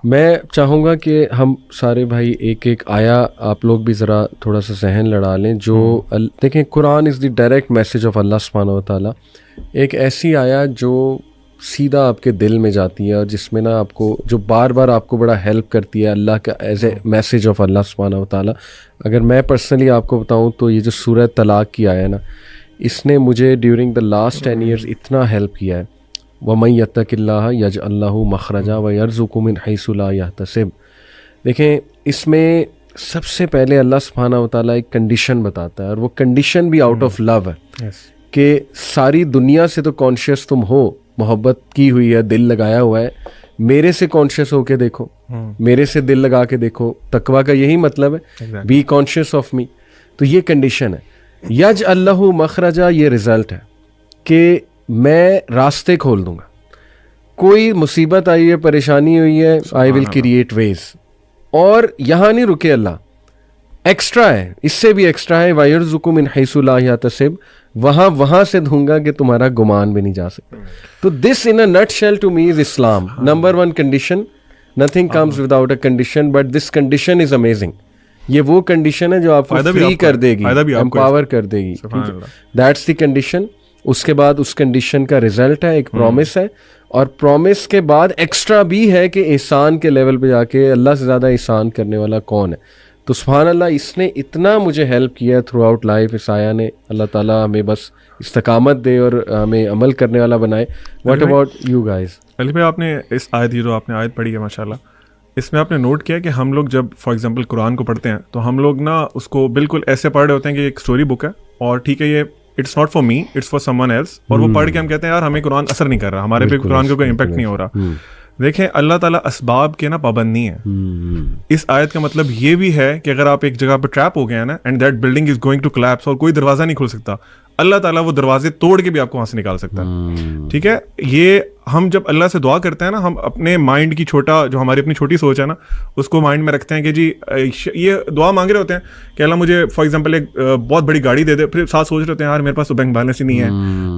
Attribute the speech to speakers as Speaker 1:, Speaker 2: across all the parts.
Speaker 1: میں چاہوں گا کہ ہم سارے بھائی ایک ایک آیا آپ لوگ بھی ذرا تھوڑا سا ذہن لڑا لیں. جو دیکھیں قرآن از دی ڈائریکٹ میسج آف اللہ سبحانہ و تعالیٰ. ایک ایسی آیا جو سیدھا آپ کے دل میں جاتی ہے اور جس میں نا آپ کو جو بار بار آپ کو بڑا ہیلپ کرتی ہے اللہ کا ایز اے میسج آف اللہ سبحانہ و تعالیٰ. اگر میں پرسنلی آپ کو بتاؤں تو یہ جو سورہ طلاق کی آیا نا, اس نے مجھے ڈیورنگ دا لاسٹ 10 ایئرز اتنا ہیلپ کیا ہے. وَمَن يَتَّقِ اللَّهَ يَجْعَل لَّهُ مَخْرَجًا وَيَرْزُقْهُ مِنْ حَيْثُ لَا يَحْتَسِبُ. دیکھیں اس میں سب سے پہلے اللہ سبحانہ و تعالیٰ ایک کنڈیشن بتاتا ہے, اور وہ کنڈیشن بھی آؤٹ آف لو ہے کہ ساری دنیا سے تو کانشیس تم ہو, محبت کی ہوئی ہے, دل لگایا ہوا ہے, میرے سے کانشیس ہو کے دیکھو, میرے سے دل لگا کے دیکھو. تقویٰ کا یہی مطلب ہے, بی کانشیس آف می. تو یہ کنڈیشن ہے. یجعل لہ مخرجا, یہ رزلٹ ہے کہ میں راستے کھول دوں گا. کوئی مصیبت آئی ہے, پریشانی ہوئی ہے, آئی ول کریٹ ویز. اور یہاں نہیں رکے اللہ, ایکسٹرا ہے, اس سے بھی ایکسٹرا ہے. وَيَرْزُقُ مِنْ حَيْثُ لَا يَحْتَسِبُ, وہاں سے دوں گا کہ تمہارا گمان بھی نہیں جا سکتا. تو this in a nutshell to me is Islam. Number 1 condition, nothing comes without a condition, but this condition is amazing. یہ وہ کنڈیشن ہے جو آپ کو فری کر دے گی, امپاور کر دے گی. That's the condition. اس کے بعد اس کنڈیشن کا رزلٹ ہے, ایک پرومس ہے, اور پرومس کے بعد ایکسٹرا بھی ہے کہ احسان کے لیول پہ جا کے اللہ سے زیادہ احسان کرنے والا کون ہے. تو سبحان اللہ, اس نے اتنا مجھے ہیلپ کیا تھرو آؤٹ لائف اس آیا نے. اللہ تعالیٰ ہمیں بس استقامت دے اور ہمیں عمل کرنے والا بنائے. What about you guys?
Speaker 2: Ali بھائی, آپ نے اس آیت, یہ جو آپ نے آیت پڑھی ہے ماشاء اللہ, اس میں آپ نے نوٹ کیا کہ ہم لوگ جب فار ایگزامپل قرآن کو پڑھتے ہیں تو ہم لوگ نا اس کو بالکل ایسے پڑھ رہے ہوتے ہیں کہ ایک اسٹوری بک ہے, اور ٹھیک ہے یہ it's not for me, it's for someone else, اور وہ پڑھ کے ہم کہتے ہیں یار ہمیں قرآن اثر نہیں کر رہا, ہمارے پہ قرآن کا کوئی امپیکٹ نہیں ہو رہا. دیکھیں اللہ تعالیٰ اسباب کے نا پابند نہیں ہے. اس آیت کا مطلب یہ بھی ہے کہ اگر آپ ایک جگہ پہ ٹریپ ہو گئے ہیں نا, and that building is going to collapse, اور کوئی دروازہ نہیں کھل سکتا, اللہ تعالیٰ وہ دروازے توڑ کے بھی آپ کو وہاں سے نکال سکتا ہے. ٹھیک ہے, یہ ہم جب اللہ سے دعا کرتے ہیں نا, ہم اپنے مائنڈ کی چھوٹا, جو ہماری اپنی چھوٹی سوچ ہے نا, اس کو مائنڈ میں رکھتے ہیں کہ جی یہ دعا مانگ رہے ہوتے ہیں کہ اللہ مجھے فار ایگزامپل ایک بہت بڑی گاڑی دے دے, پھر ساتھ سوچ رہے ہوتے ہیں یار میرے پاس تو بینک بیلنس ہی نہیں ہے,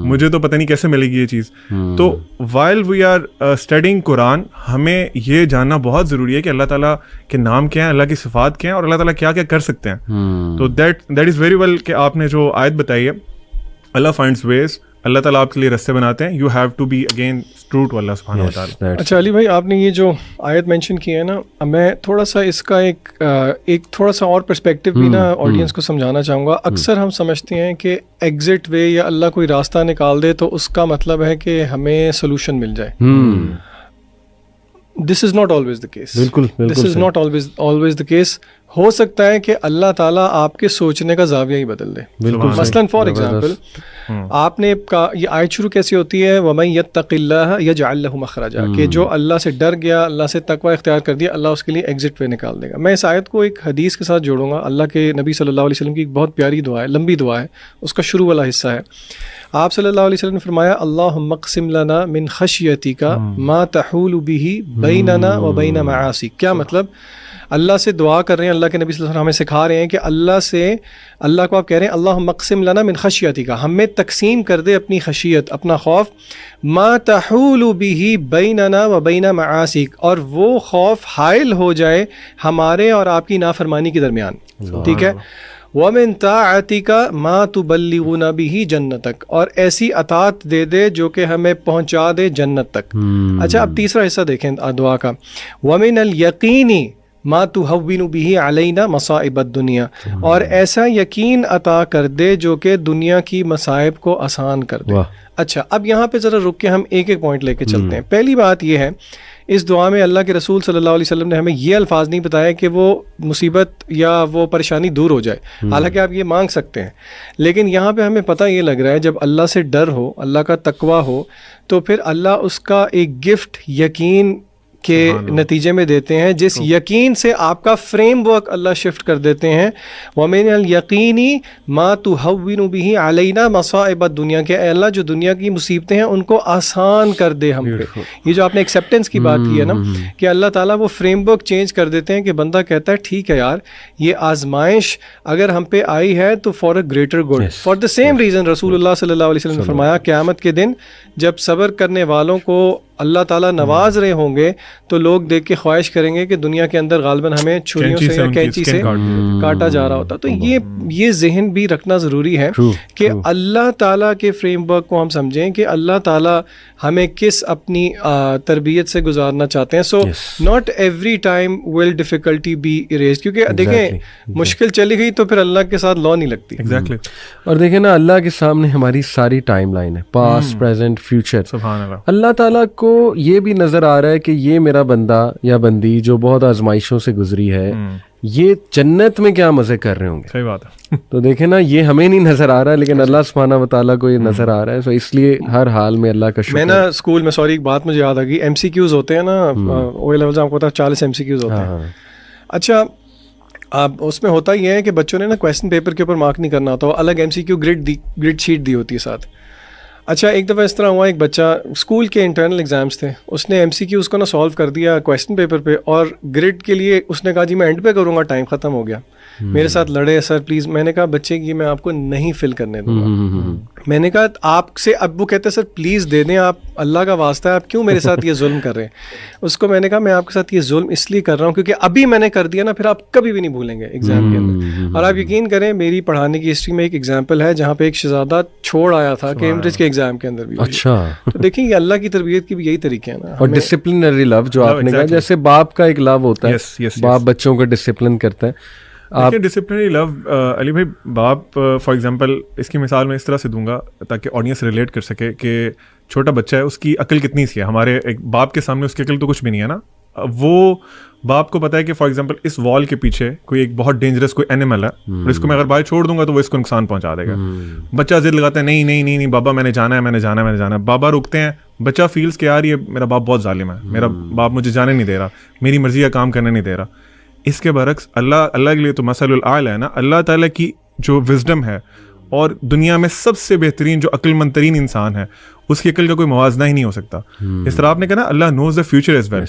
Speaker 2: مجھے تو پتہ نہیں کیسے ملے گی یہ چیز. تو وائل وی آر اسٹڈیئنگ قرآن, ہمیں یہ جاننا بہت ضروری ہے کہ اللہ تعالیٰ کے نام کیا ہیں, اللہ کی صفات کیا ہیں, اور اللہ تعالیٰ کیا کیا کر سکتے ہیں. تو دیٹ از ویری ویل کہ آپ نے جو آیت بتائی ہے, اللہ فائنڈز ویز, اللہ تعالیٰ آپ کے لیے رستے بناتے ہیں. You have to be again true to اللہ سبحانہ و تعالیٰ.
Speaker 3: اچھا علی بھائی, آپ نے یہ جو آیت مینشن کی ہے نا, میں تھوڑا سا اس کا ایک تھوڑا سا اور پرسپیکٹیو بھی نا آڈینس کو سمجھانا چاہوں گا. اکثر ہم سمجھتے ہیں کہ ایگزٹ وے یا اللہ کوئی راستہ نکال دے تو اس کا مطلب ہے کہ ہمیں سولوشن مل جائے. This is not always the case. This is not always the case. ہو سکتا ہے کہ اللہ تعالیٰ آپ کے سوچنے کا زاویہ ہی بدل دے. مثلاً فار ایگزامپل, آپ نے یہ آیت شروع کیسی ہوتی ہے, وَمَن يَتَّقِ اللَّهَ يَجْعَل لَهُ مَخْرَجًا, کہ جو اللہ سے ڈر گیا, اللہ سے تقوی اختیار کر دیا, اللہ اس کے لیے ایگزٹ وے نکال دے گا. میں اس آیت کو ایک حدیث کے ساتھ جوڑوں گا. اللہ کے نبی صلی اللہ علیہ وسلم کی ایک بہت پیاری دعا ہے, لمبی دعا ہے, اس کا شروع والا حصہ ہے. آپ صلی اللہ علیہ وسلم نے فرمایا, اللہم اقسم لنا من خشیتک ما تحول به بیننا و بین معاصیک. کیا مطلب؟ اللہ سے دعا کر رہے ہیں, اللہ کے نبی صلی اللہ علیہ وسلم ہمیں سکھا رہے ہیں کہ اللہ کو آپ کہہ رہے ہیں اللہم اقسم لنا من خشیتک, ہمیں تقسیم کر دے اپنی خشیت, اپنا خوف, ما تحول به بیننا و بین معاصیک, اور وہ خوف حائل ہو جائے ہمارے اور آپ کی نافرمانی کے درمیان. ٹھیک ہے, وَمِن طَاعَتِكَ مَا تُبَلِّغُنَا بِهِ جَنَّتَكَ, اور ایسی اطاعت دے دے جو کہ ہمیں پہنچا دے جنت تک. اچھا, اب تیسرا حصہ دیکھیں دعا کا, وَمِنَ الْيَقِينِ مَا تُهَوِّنُ بِهِ عَلَيْنَا مَصَائِبَ الدُّنْيَا, اور ایسا یقین عطا کر دے جو کہ دنیا کی مصائب کو آسان کر دے. اچھا, اب یہاں پہ ذرا رک کے ہم ایک ایک پوائنٹ لے کے چلتے ہیں. پہلی بات یہ ہے, اس دعا میں اللہ کے رسول صلی اللہ علیہ وسلم نے ہمیں یہ الفاظ نہیں بتایا کہ وہ مصیبت یا وہ پریشانی دور ہو جائے, حالانکہ آپ یہ مانگ سکتے ہیں, لیکن یہاں پہ ہمیں پتہ یہ لگ رہا ہے جب اللہ سے ڈر ہو, اللہ کا تقوی ہو, تو پھر اللہ اس کا ایک گفٹ یقین کے نتیجے میں دیتے ہیں, جس یقین سے آپ کا فریم ورک اللہ شفٹ کر دیتے ہیں. وَمِنَ الْيَقِينِ مَا تُهَوِّنُ بِهِ عَلَيْنَا مَصَائِبَ الدُّنْيَا, کہ اے اللہ جو دنیا کی مصیبتیں ہیں ان کو آسان کر دے ہم پہ. یہ جو آپ نے ایکسیپٹنس کی بات کی ہے نا, کہ اللہ تعالیٰ وہ فریم ورک چینج کر دیتے ہیں کہ بندہ کہتا ہے ٹھیک ہے یار, یہ آزمائش اگر ہم پہ آئی ہے تو for a greater good. For the same reason رسول اللہ صلی اللہ علیہ وسلم نے فرمایا, قیامت کے دن جب صبر کرنے والوں کو اللہ تعالیٰ نواز رہے ہوں گے تو لوگ دیکھ کے خواہش کریں گے کہ دنیا کے اندر غالباً ہمیں چھریوں سے یا کینچی سے کاٹا جا رہا ہوتا. تو یہ ذہن بھی رکھنا ضروری ہے کہ اللہ تعالیٰ کے فریم ورک کو ہم سمجھیں کہ اللہ تعالیٰ ہمیں کس اپنی تربیت سے گزارنا چاہتے ہیں. So not every time will difficulty be arise, کیونکہ دیکھیں مشکل چلی گئی تو پھر اللہ کے ساتھ لا نہیں لگتی.
Speaker 2: ایگزیکٹلی.
Speaker 1: اور دیکھیں نا اللہ کے سامنے ہماری ساری ٹائم لائن ہے, پاسٹ پریزنٹ فیوچر.
Speaker 2: سبحان اللہ.
Speaker 1: اللہ تعالیٰ کو یہ بھی نظر آ رہا ہے کہ یہ میرا بندہ یا بندی جو بہت آزمائشوں سے گزری ہے, یہ جنت میں کیا مزے کر رہے ہوں گے.
Speaker 2: صحیح بات ہے.
Speaker 1: تو دیکھیں نا یہ ہمیں نہیں نظر آ رہا ہے لیکن اللہ سبحانہ و تعالیٰ کو یہ نظر آ رہا ہے. سو اس لیے ہر حال میں اللہ کا شکر.
Speaker 3: میں نا اسکول میں سوری ایک بات مجھے یاد آ گئی, ایم سی کیوز ہوتے ہیں نا او لیول آپ کو پتا 40 ایم سی کیوز ہوتے ہیں. اچھا اب اس میں ہوتا یہ ہے کہ بچوں نے نا کویسچن پیپر کے اوپر مارک نہیں کرنا ہوتا, الگ M C Q grade sheet دی ہوتی ہے ساتھ. اچھا ایک دفعہ اس طرح ہوا, ایک بچہ اسکول کے انٹرنل ایگزامس تھے, اس نے ایم سی کیو اس کو نا سالو کر دیا کویسچن پیپر پہ, اور گریڈ کے لیے اس نے کہا جی میں اینڈ پہ کروں گا, ٹائم ختم ہو گیا. میرے ساتھ لڑے سر پلیز. میں نے کہا بچے کی میں آپ کو نہیں فل کرنے دوں گا. میں نے کہا آپ سے, اب وہ کہتے ہیں سر پلیز دے دیں, آپ اللہ کا واسطہ ہے آپ کیوں میرے ساتھ یہ ظلم کر رہے ہیں. اس کو میں نے کہا میں آپ کے ساتھ یہ ظلم اس لیے کر رہا ہوں کیونکہ ابھی میں نے کر دیا نا, پھر آپ کبھی بھی نہیں بھولیں گے ایگزام کے اندر. اور آپ یقین کریں میری پڑھانے کی ہسٹری میں ایک ایگزامپل ہے جہاں پہ ایک شہزادہ چھوڑ آیا تھا کیمبرج کے ایگزام کے اندر بھی.
Speaker 1: اچھا
Speaker 3: تو دیکھیں یہ اللہ کی تربیت کی بھی یہی طریقے ہیں نا.
Speaker 1: اور ڈسپلنری لو جو آپ نے کہا, جیسے باپ کا ایک لو ہوتا ہے, باپ بچوں کو ڈسپلن کرتا ہے.
Speaker 2: ڈسپلنری لو علی بھائی, باپ فار ایگزامپل اس کی مثال میں اس طرح سے دوں گا تاکہ آڈینس ریلیٹ کر سکے کہ چھوٹا بچہ ہے, اس کی عقل کتنی سی ہے. ہمارے ایک باپ کے سامنے اس کی عقل تو کچھ بھی نہیں ہے نا. وہ باپ کو پتا ہے کہ فار ایگزامپل اس وال کے پیچھے کوئی ایک بہت ڈینجرس کوئی اینیمل ہے, اور اس کو میں اگر باہر چھوڑ دوں گا تو وہ اس کو نقصان پہنچا دے گا. بچہ ضد لگاتا ہے نہیں نہیں نہیں نہیں بابا میں نے جانا ہے میں نے جانا ہے میں نے جانا ہے. بابا رکتے ہیں, بچہ فیلز کہ یار یہ میرا باپ بہت ظالم ہے, میرا باپ مجھے جانے نہیں دے رہا, میری مرضی کا کام کرنے نہیں دے رہا. اس کے برعکس اللہ کے لیے تو مثل الاعلی ہے نا. اللہ تعالیٰ کی جو وزڈم ہے, اور دنیا میں سب سے بہترین جو عقل مند ترین انسان ہے, اس کی عقل کا کوئی موازنہ ہی نہیں ہو سکتا. اس طرح آپ نے کہا نا اللہ نوز دا فیوچر ایز ویل.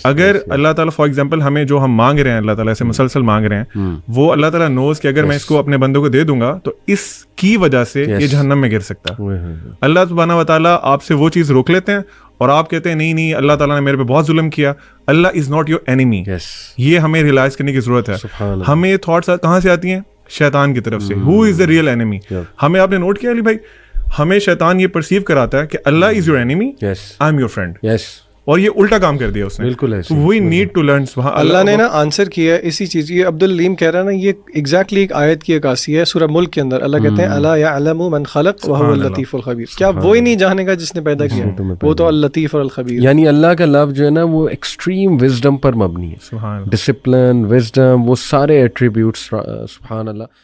Speaker 2: اگر اللہ تعالیٰ فار ایگزامپل ہمیں جو ہم مانگ رہے ہیں, اللہ تعالیٰ سے مسلسل مانگ رہے ہیں, وہ اللہ تعالیٰ نوز کہ اگر میں اس کو اپنے بندوں کو دے دوں گا تو اس کی وجہ سے یہ جہنم میں گر سکتا. اللہ سبحانہ و تعالیٰ آپ سے وہ چیز روک لیتے ہیں اور آپ کہتے ہیں نہیں نہیں اللہ تعالیٰ نے میرے پہ بہت ظلم کیا. اللہ از ناٹ یور اینیمی. یہ ہمیں ریئلائز کرنے کی ضرورت ہے. ہمیں یہ تھاٹس کہاں سے آتی ہیں؟ شیطان کی طرف سے. ہو از دا ریئل اینیمی. ہمیں آپ نے نوٹ کیا علی بھائی, ہمیں شیطان یہ پرسیو کراتا ہے کہ اللہ is your enemy, I am your friend. اور یہ الٹا کام کر دیا اس نے. بالکل وی نیڈ ٹو لرن.
Speaker 3: اللہ نے نا آنسر کیا ہے اسی چیز. یہ عبد العلیم کہہ رہا ہے نا, یہ ایگزیکٹلی ایک آیت کی عکاسی ہے سورہ ملک کے اندر. اللہ کہتے ہیں الا یعلم من خلق وهو اللطیف الخبیر. کیا وہی نہیں جانے گا جس نے پیدا کیا؟ وہ تو اللطیف اور الخبیر.
Speaker 1: یعنی اللہ کا لفظ جو ہے نا وہ ایکسٹریم وزڈم پر مبنی ہے. ڈسپلن, وزڈم, وہ سارے ایٹریبیوٹس. سبحان اللہ.